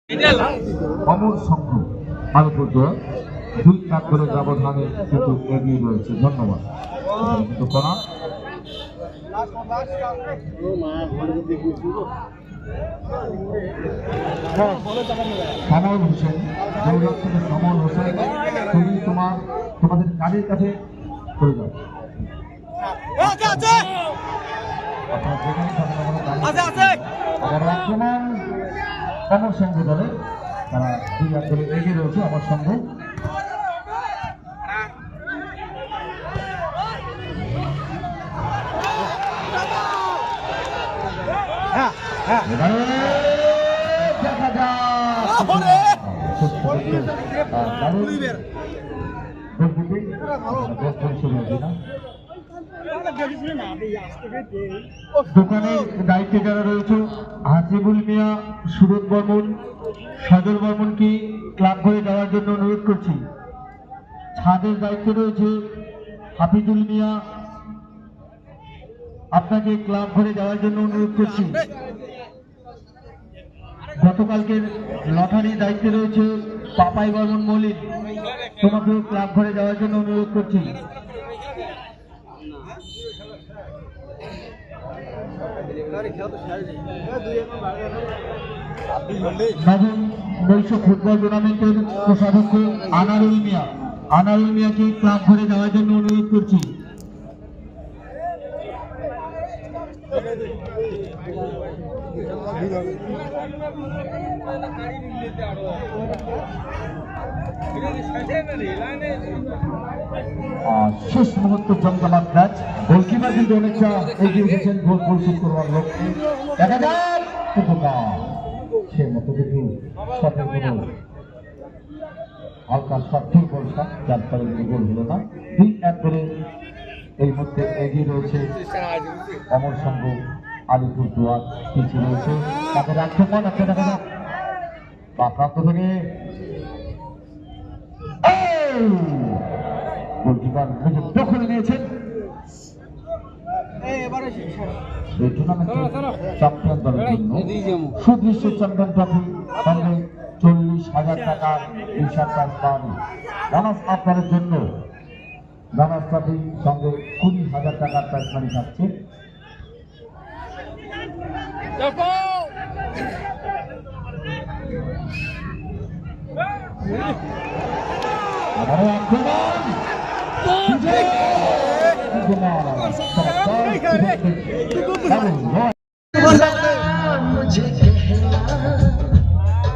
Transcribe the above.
অমর সংঘ আলিপুরদুয়ার 2-1 করে ব্যবধানে কিন্তু এগিয়ে রয়েছে। ধন্যবাদ। কিন্তু কোনা কামাল হোসেন, কামাল হোসেন, তুমি তোমাদের কাজের কাছে চলে যাও। আক্রমণ অমর সংঘ দলে, তারা 2-1 করে এগিয়ে রয়েছে। অমর সংঘ দেখা দোকানের দায়িত্বে যারা রয়েছে হাসিবুল মিয়া, সুরত বর্মন, সজল বর্মনকে ক্লাব ঘরে যাওয়ার জন্য অনুরোধ করছি। ছাদের দায়িত্বে রয়েছে হাফিজুল মিয়া, আপনাকে ক্লাব ঘরে যাওয়ার জন্য অনুরোধ করছি। গতকালকের লটারির দায়িত্বে রয়েছে পাপাই বর্মন মলিক, তোমাকেও ক্লাব ঘরে যাওয়ার জন্য অনুরোধ করছি। নবম বৈশ্ব ফুটবল টুর্নামেন্টের কোষাধ্যক্ষ আনারুল মিয়াকে ক্লাব ঘরে যাওয়ার জন্য অনুরোধ করছি। শেষ মুহূর্তে জমজমাট ম্যাচ, গোলকিপার কিন্তু অনেকটা এগিয়ে উঠেছেন গোল পরিশোধ করবার লক্ষ্যে। দেখা যাক সে মতো কিন্তু হালকা সঠিক বলটা, যার ফলে গোল হলো না। 2-1 করে এই মুহূর্তে এগিয়ে রয়েছে অমর সংঘ আলিপুরদুয়ার। পিছিয়ে রয়েছে তাদের আক্রমণ। একটা দেখা যাক বা প্রান্ত থেকে গোলকিপার নিজের দখলে নিয়েছেন। এই টুর্নামেন্টে চ্যাম্পিয়ন দলের জন্য সুদৃশ্য চ্যাম্পিয়ন ট্রফি সঙ্গে 40,000 টাকার বিশাল প্রাইজ পাওয়া। রানার্স আপ দলের জন্য রানার্স ট্রফি সঙ্গে 20,000 টাকার প্রাইজ মানি থাকছে। আক্রমণ